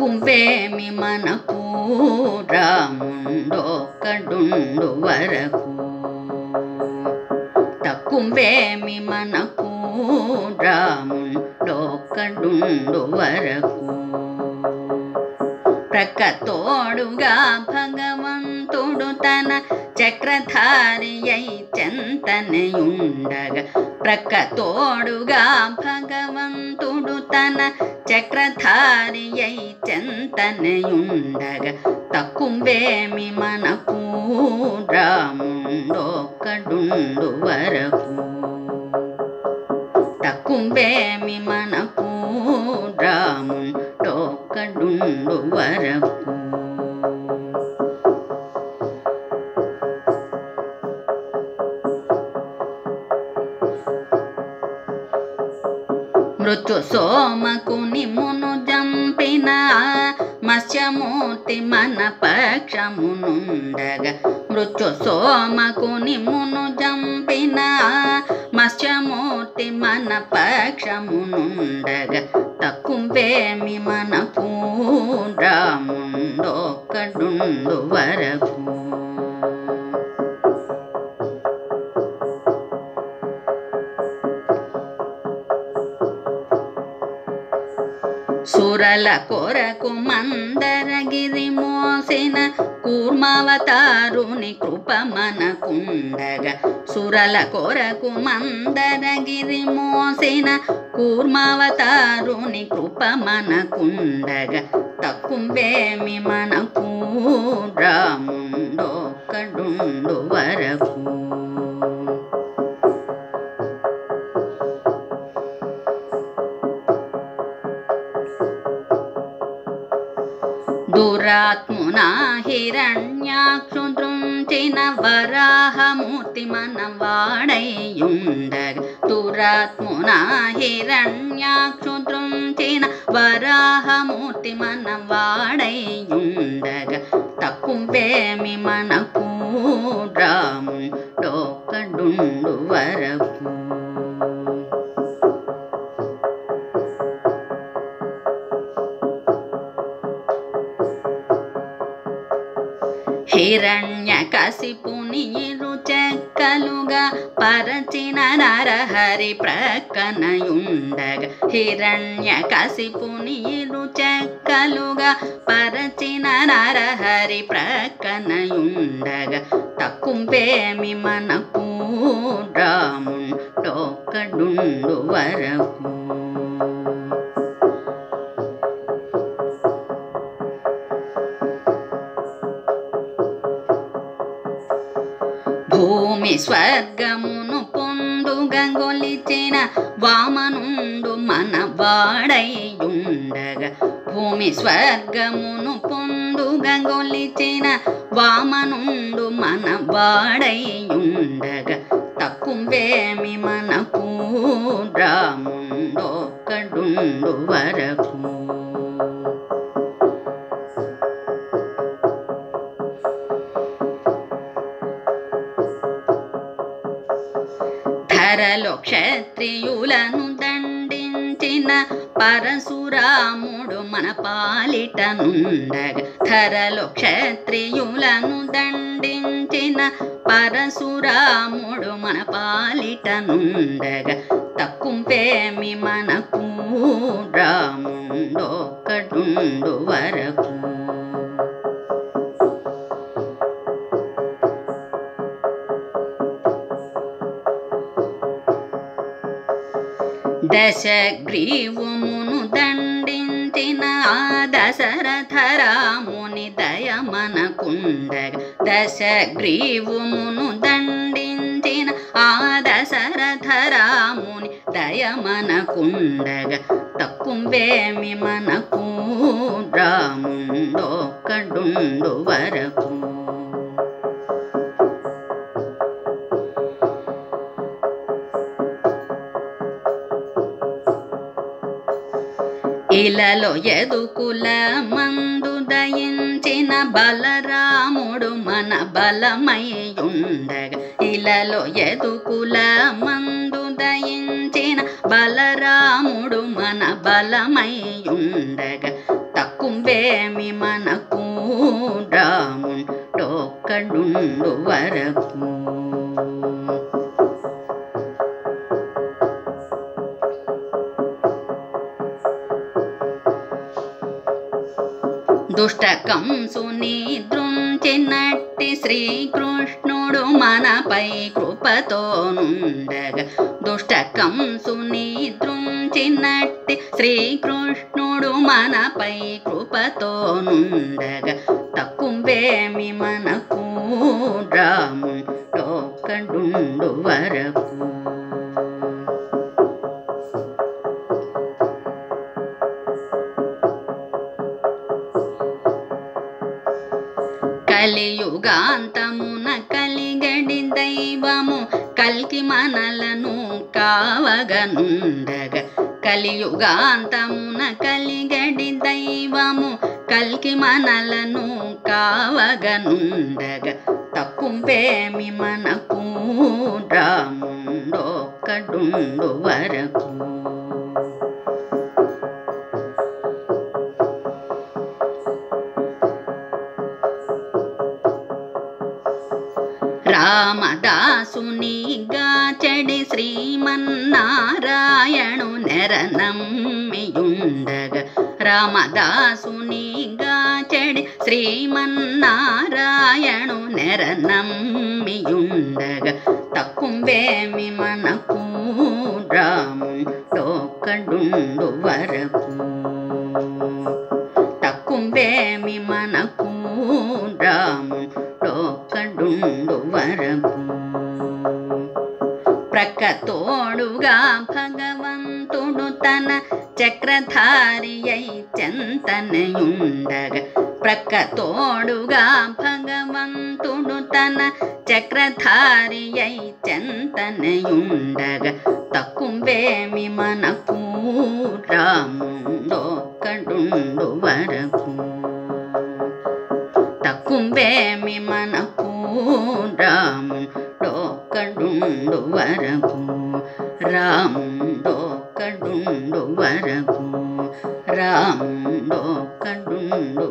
తక్కువేమి మనకు రాముండొక్కడుండు వరకు. తక్కువేమి మనకు రాముండొక్కడుండు వరకు. ప్రక్కతోడుగా భగవంతుడు తన చక్రధారి అయి చెంతనయుండగా. ప్రక్కతోడుగా భగవంతుడు తన చక్రధారి అయి చెంతనయుండగా. తక్కువేమి మనకు రాముండొక్కడుండు వరకు. తక్కువేమి మనకు రాముండొక్కడుండు వరకు. మృత్యు సోమకుని మును జంపిన మత్స్యమూర్తి మన పక్షమునుండగా. మృత్యు సోమకుని మును జంపిన మత్స్యమూర్తి మన పక్షమునుండగా. తక్కువేమి మనకు రాముండొక్కడుండు వరకు. సురల కొరకు మందరగిరి మోసిన కూర్మావతారుని కృప మనకుండగా. సురల కొరకు మందరగిరి మోసిన కూర్మావతారుని కృప మనకుండగా. తక్కువేమి మనకు రాముండొక్కడుండు వరకు. దురాత్మున హిరణ్యాక్షు దృంచిన వరాహమూర్తి మన వాడైయుండగా. దురాత్మున హిరణ్యాక్షు దృంచిన వరాహమూర్తి మన వాడైయుండగా. తక్కువేమి మనకు రాముండొక్కడుండు వరకు. హిరణ్యకశిపుని ఇరుచెక్కలుగా పరచిన నరహరి ప్రక్కనయుండగా. హిరణ్యకశిపుని ఇరుచెక్కలుగా పరచిన నరహరి ప్రక్కనయుండగా. తక్కువేమి మనకు రాముండొక్కడుండు వరకు. భూమి స్వర్గమును పొందుగా గొలిచిన వామనుండు మన వాడైయుండగా. భూమి స్వర్గమును పొందుగా గొలిచిన వామనుండు మన వాడైయుండగా. తక్కువేమి మనకు రాముండొక్కడుండు వరకు. ధరలో క్షత్రియులను దండించిన పరశురాముడు మన పాలిటనుండగా. ధరలో క్షత్రియులను దండించిన పరశురాముడు మన పాలిటనుండగా. తక్కువేమి మనకు రాముండొక్కడుండు వరకు. దశగ్రీవమును దండించిన దశరథ రాముని దయ మనకుండగా. దశగ్రీవమును దండించిన దశరథ రాముని దయ మనకుండగా. తక్కువేమి మనకు రాముండొక్కడుండు వరకు. ఇలలో యదుకుల మందు దయించిన బలరాముడు మన బలమయ్యుండగా. ఇలలో యదుకుల మందు దయించిన బలరాముడు మన బలమయ్యుండగా. తక్కువ తక్కుంబేమి మనకు రాముండొక్కడుండు వరకు. దుష్టకంసుని దృంచినట్టి శ్రీకృష్ణుడు మనపై కృపతోనుండగా. దుష్టకంసుని దృంచినట్టి శ్రీకృష్ణుడు మనపై కృపతోనుండగా. తక్కుంబేమి మనకు రాముండొక్కడుండు వరకు. కలియుగాంతమున కలిగడి దైవము కల్కి మనలను కావగనుండగా. కలియుగాంతమున కలిగడి దైవము కల్కి మనలను కావగనుండగా. తక్కుంబేమి మనకు రాముండొక్కడుండు వరకు. రామదాసునిగా చెడి శ్రీమన్నారాయణు నెరనమ్మియుండగా. రామదాసునిగా చెడి శ్రీమన్నారాయణు నెరనమ్మియుండగా. తక్కుంబేమి మనకు రాముండొక్కడుండు వరకు. తక్కుంబేమి మనకు రాముండొక్కడుండు వరకు. ప్రక్కతోడుగా భగవంతుడు తన చక్రధారి అయి చెంతనయుండగా. ప్రక్కతోడుగా భగవంతుడు తన చక్రధారి అయి చెంతనయుండగా. తక్కుంబేమి మనకు రాముండొక్కడుండు వరకు. తక్కుంబేమి మనకు రాముండొక్కడుండు వరకు. రాముండొక్కడుండు వరకు. రాముండొక్కడుండు